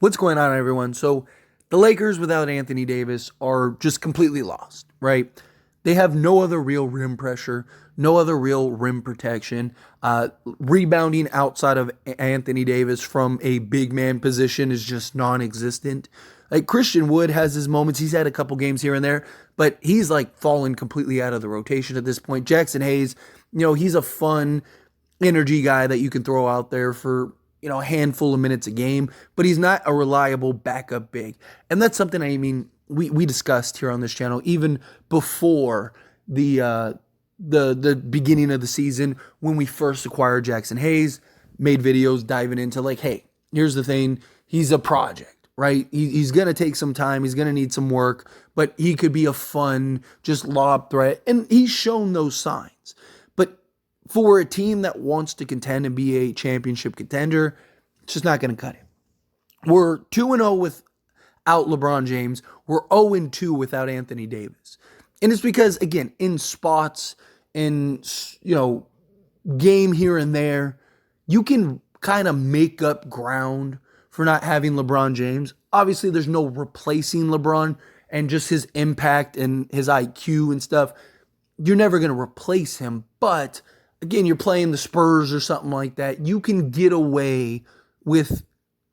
What's going on, everyone? So, the Lakers without Anthony Davis are just completely lost, right? They have no other real rim pressure, no other real rim protection. Rebounding outside of Anthony Davis from a big man position is just non existent. Like Christian Wood has his moments. He's had a couple games here and there, but he's like fallen completely out of the rotation at this point. Jackson Hayes, he's a fun energy guy that you can throw out there for a handful of minutes a game, but he's not a reliable backup big. And that's something we discussed here on this channel even before the beginning of the season when we first acquired Jackson Hayes, made videos diving into like, hey, here's the thing, he's a project, right? He's going to take some time, he's going to need some work, but he could be a fun just lob threat, and he's shown those signs. But for a team that wants to contend and be a championship contender, it's just not going to cut it. We're 2-0 without LeBron James. We're 0-2 without Anthony Davis. And it's because, again, in spots, in, game here and there, you can kind of make up ground for not having LeBron James. Obviously, there's no replacing LeBron and just his impact and his IQ and stuff. You're never going to replace him, but again, you're playing the Spurs or something like that. You can get away with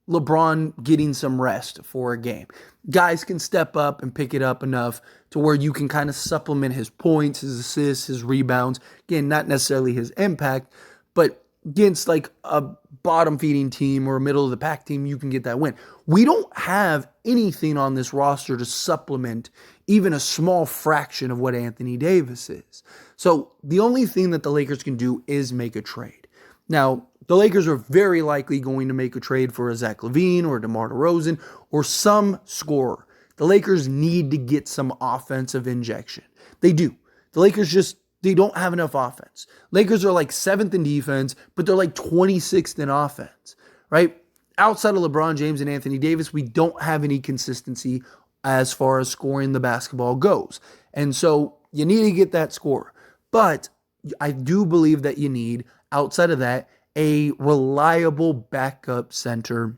LeBron getting some rest for a game. Guys can step up and pick it up enough to where you can kind of supplement his points, his assists, his rebounds. Again, not necessarily his impact, but against like a bottom feeding team or a middle of the pack team, you can get that win. We don't have anything on this roster to supplement even a small fraction of what Anthony Davis is. So the only thing that the Lakers can do is make a trade. Now, the Lakers are very likely going to make a trade for a Zach LaVine or a DeMar DeRozan or some scorer. The Lakers need to get some offensive injection. They do. The Lakers they don't have enough offense. Lakers are like 7th in defense, but they're like 26th in offense, right? Outside of LeBron James and Anthony Davis, we don't have any consistency as far as scoring the basketball goes. And so you need to get that score. But I do believe that you need, outside of that, a reliable backup center,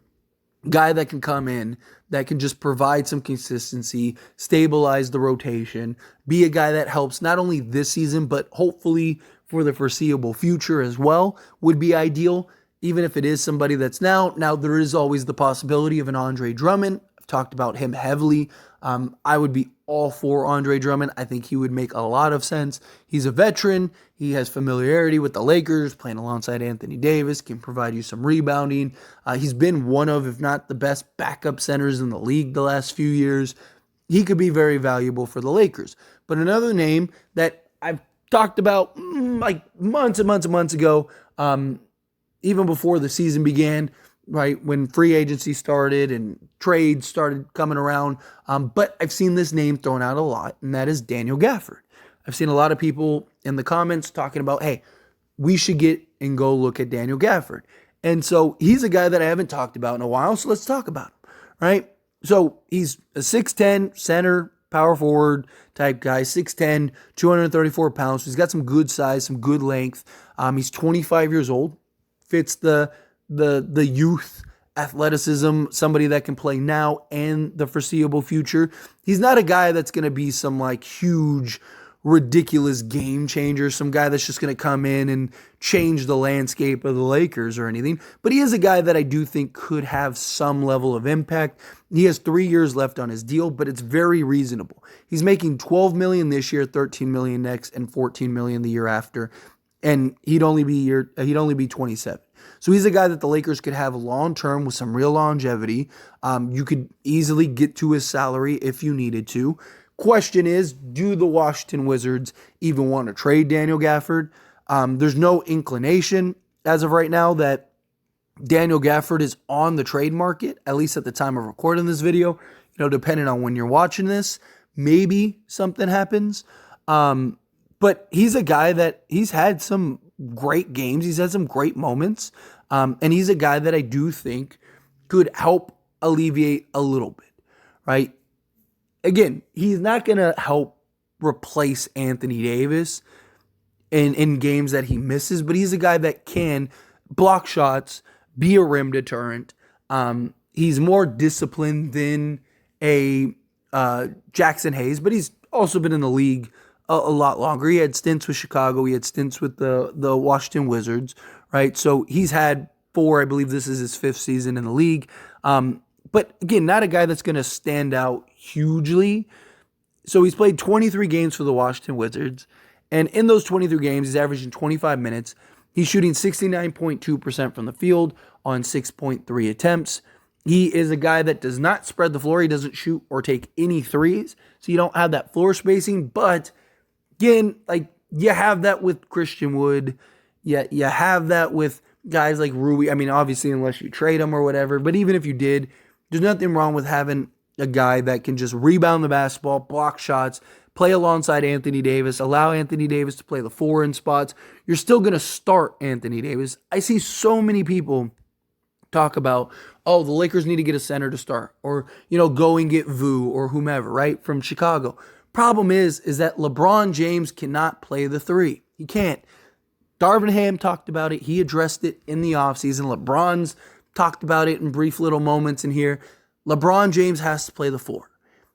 guy that can come in, that can just provide some consistency, stabilize the rotation, be a guy that helps not only this season, but hopefully for the foreseeable future as well, would be ideal, even if it is somebody that's now there is always the possibility of an Andre Drummond. I've talked about him heavily. I would be all for Andre Drummond. I think he would make a lot of sense. He's a veteran. He has familiarity with the Lakers, playing alongside Anthony Davis, can provide you some rebounding. He's been one of, if not the best backup centers in the league the last few years. He could be very valuable for the Lakers. But another name that I've talked about like months and months and months ago, even before the season began, right, when free agency started and trades started coming around. But I've seen this name thrown out a lot, and that is Daniel Gafford. I've seen a lot of people in the comments talking about, hey, we should get and go look at Daniel Gafford. And so he's a guy that I haven't talked about in a while, so let's talk about him, right? So he's a 6'10 center, power forward type guy, 6'10, 234 pounds. So he's got some good size, some good length. He's 25 years old, fits the youth athleticism, somebody that can play now and the foreseeable future. He's not a guy that's going to be some like huge, ridiculous game changer, some guy that's just going to come in and change the landscape of the Lakers or anything. But he is a guy that I do think could have some level of impact. He has 3 years left on his deal, but it's very reasonable. He's making $12 million this year, $13 million next, and $14 million the year after. And he'd only be 27. So he's a guy that the Lakers could have long-term with some real longevity. You could easily get to his salary if you needed to. Question is, do the Washington Wizards even want to trade Daniel Gafford? There's no inclination as of right now that Daniel Gafford is on the trade market, at least at the time of recording this video. Depending on when you're watching this, maybe something happens. But he's a guy that he's had some great games. He's had some great moments. And he's a guy that I do think could help alleviate a little bit, right? Again, he's not going to help replace Anthony Davis in games that he misses, but he's a guy that can block shots, be a rim deterrent, He's more disciplined than a Jackson Hayes, but he's also been in the league a lot longer. He had stints with Chicago. He had stints with the Washington Wizards, right? So he's had four. I believe this is his fifth season in the league. But again, not a guy that's going to stand out hugely. So he's played 23 games for the Washington Wizards. And in those 23 games, he's averaging 25 minutes. He's shooting 69.2% from the field on 6.3 attempts. He is a guy that does not spread the floor. He doesn't shoot or take any threes. So you don't have that floor spacing. But again, like you have that with Christian Wood. Yeah, you have that with guys like Rui. I mean, obviously, unless you trade him or whatever. But even if you did, there's nothing wrong with having a guy that can just rebound the basketball, block shots, play alongside Anthony Davis, allow Anthony Davis to play the four in spots. You're still going to start Anthony Davis. I see so many people talk about, oh, the Lakers need to get a center to start, or, go and get Vu or whomever, right, from Chicago. Problem is that LeBron James cannot play the three. He can't. Darvin Ham talked about it. He addressed it in the offseason. LeBron's talked about it in brief little moments in here. LeBron James has to play the four.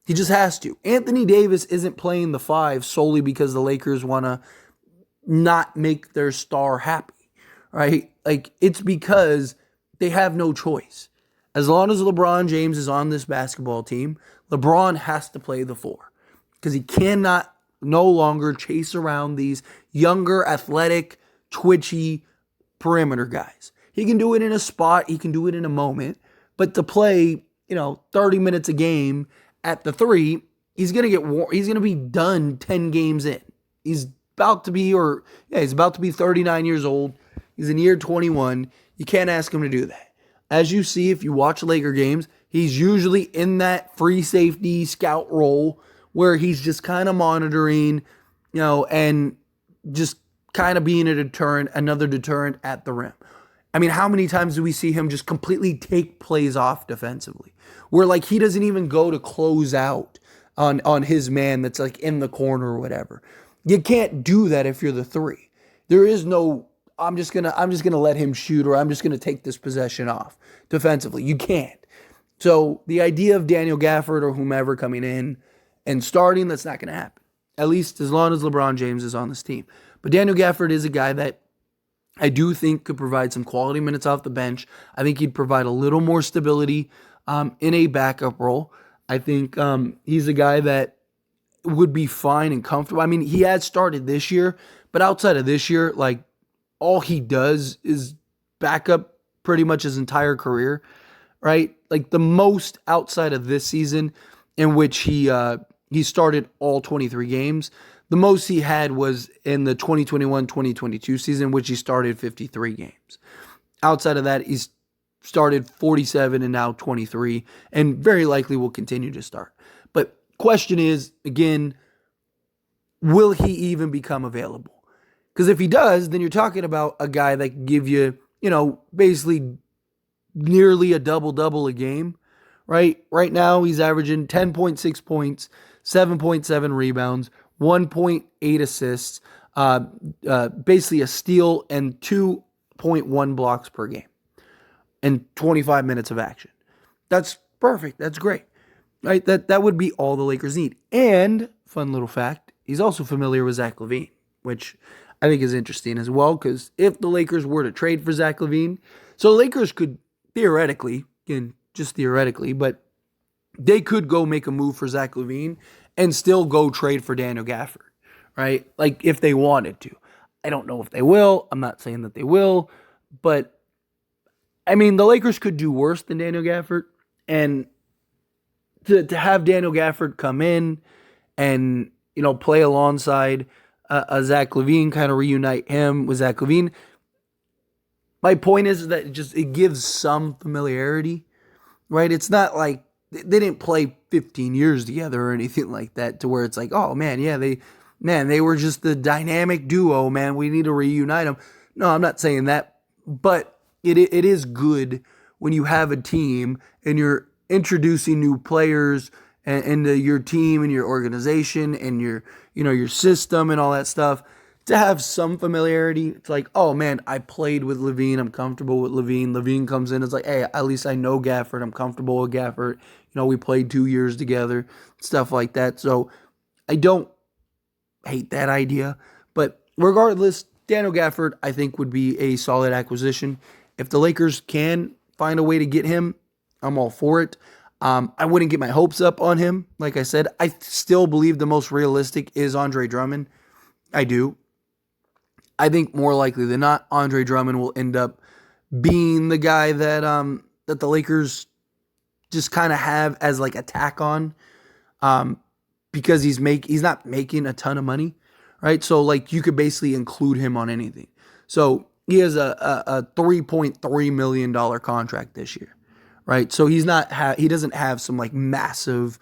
He just has to. Anthony Davis isn't playing the five solely because the Lakers want to not make their star happy, right? Like, it's because they have no choice. As long as LeBron James is on this basketball team, LeBron has to play the four because he cannot no longer chase around these younger, athletic, twitchy perimeter guys. He can do it in a spot. He can do it in a moment. But to play, 30 minutes a game at the three, he's going to be done 10 games in. He's about to be 39 years old. He's in year 21. You can't ask him to do that. As you see, if you watch Laker games, he's usually in that free safety scout role where he's just kind of monitoring, and just kind of being another deterrent at the rim. I mean, how many times do we see him just completely take plays off defensively? Where like he doesn't even go to close out on his man that's like in the corner or whatever. You can't do that if you're the three. There is no I'm just gonna let him shoot, or I'm just gonna take this possession off defensively. You can't. So the idea of Daniel Gafford or whomever coming in and starting, that's not gonna happen. At least as long as LeBron James is on this team. But Daniel Gafford is a guy that I do think could provide some quality minutes off the bench. I think he'd provide a little more stability in a backup role. I think he's a guy that would be fine and comfortable. I mean, he had started this year, but outside of this year, like, all he does is back up pretty much his entire career, right? Like the most outside of this season in which he started all 23 games, the most he had was in the 2021-2022 season, which he started 53 games. Outside of that, he's started 47 and now 23, and very likely will continue to start. But question is, again, will he even become available? Because if he does, then you're talking about a guy that can give you, basically nearly a double-double a game, right? Right now, he's averaging 10.6 points, 7.7 rebounds, 1.8 assists, basically a steal, and 2.1 blocks per game, and 25 minutes of action. That's perfect. That's great, right? That would be all the Lakers need. And, fun little fact, he's also familiar with Zach LaVine, which I think is interesting as well, because if the Lakers were to trade for Zach LaVine, so the Lakers could theoretically, again, just theoretically, but they could go make a move for Zach LaVine and still go trade for Daniel Gafford, right? Like if they wanted to. I don't know if they will. I'm not saying that they will, but I mean, the Lakers could do worse than Daniel Gafford, and to have Daniel Gafford come in and, play alongside Zach LaVine, kind of reunite him with Zach LaVine. My point is that it gives some familiarity, right? It's not like they didn't play 15 years together or anything like that to where it's like, oh man, yeah, they were just the dynamic duo, man. We need to reunite them. No, I'm not saying that, but it is good when you have a team and you're introducing new players into your team and your organization and your system and all that stuff to have some familiarity. It's like, oh man, I played with Levine. I'm comfortable with Levine. Levine comes in. It's like, hey, at least I know Gafford. I'm comfortable with Gafford. We played 2 years together, stuff like that. So I don't hate that idea. But regardless, Daniel Gafford, I think, would be a solid acquisition. If the Lakers can find a way to get him, I'm all for it. I wouldn't get my hopes up on him. Like I said, I still believe the most realistic is Andre Drummond. I do. I think more likely than not, Andre Drummond will end up being the guy that that the Lakers just kind of have as like a tack on, because he's not making a ton of money, right? So like you could basically include him on anything. So he has a $3.3 million contract this year, right? So he doesn't have some like massive,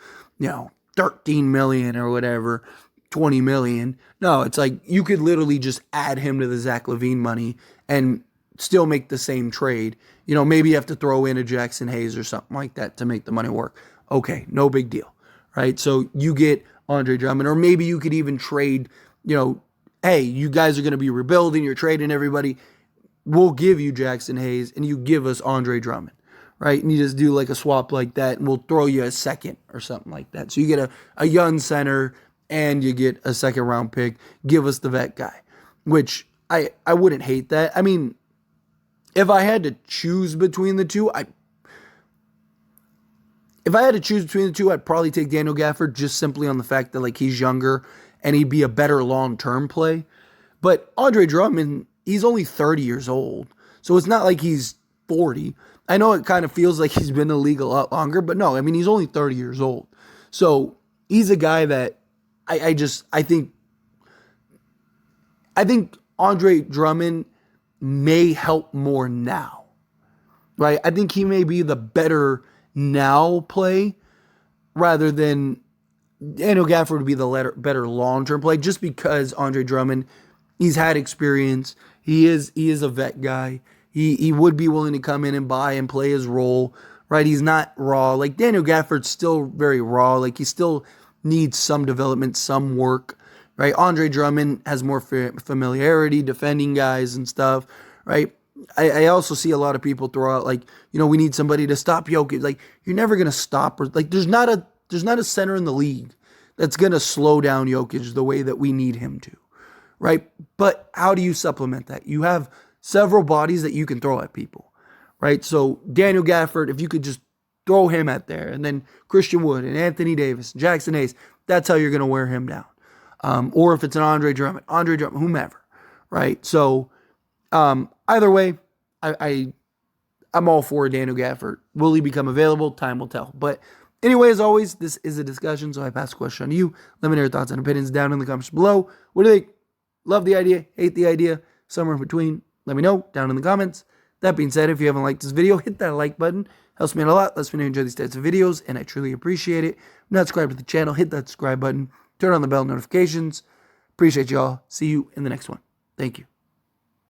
13 million or whatever, 20 million. No, it's like you could literally just add him to the Zach LaVine money and still make the same trade. Maybe you have to throw in a Jackson Hayes or something like that to make the money work. Okay, no big deal, right? So you get Andre Drummond, or maybe you could even trade, hey, you guys are going to be rebuilding, you're trading everybody. We'll give you Jackson Hayes and you give us Andre Drummond, right? And you just do like a swap like that and we'll throw you a second or something like that. So you get a young center and you get a second round pick. Give us the vet guy, which I wouldn't hate that. I mean, if I had to choose between the two, I'd probably take Daniel Gafford, just simply on the fact that like he's younger and he'd be a better long-term play. But Andre Drummond, he's only 30 years old. So it's not like he's 40. I know it kind of feels like he's been in the league a lot longer, but no, I mean, he's only 30 years old. So he's a guy that I think Andre Drummond may help more now, right? I think he may be the better now play rather than Daniel Gafford would be the better long-term play, just because Andre Drummond, he's had experience. He is a vet guy. He would be willing to come in and buy and play his role, right? He's not raw. Like Daniel Gafford's still very raw. Like he still needs some development, some work, right? Andre Drummond has more familiarity defending guys and stuff, right? I also see a lot of people throw out like, we need somebody to stop Jokic. Like you're never gonna stop, or like there's not a center in the league that's gonna slow down Jokic the way that we need him to, right? But how do you supplement that? You have several bodies that you can throw at people, right? So Daniel Gafford, if you could just throw him at there, and then Christian Wood and Anthony Davis, and Jackson Hayes, that's how you're going to wear him down. Or if it's an Andre Drummond, whomever, right? So either way, I'm all for Daniel Gafford. Will he become available? Time will tell. But anyway, as always, this is a discussion, so I pass the question on to you. Let me know your thoughts and opinions down in the comments below. What do you think? Love the idea? Hate the idea? Somewhere in between? Let me know down in the comments. That being said, if you haven't liked this video, hit that like button. Helps me out a lot. Lets me know you enjoy these types of videos, and I truly appreciate it. If you're not subscribed to the channel, hit that subscribe button. Turn on the bell notifications. Appreciate y'all. See you in the next one. Thank you.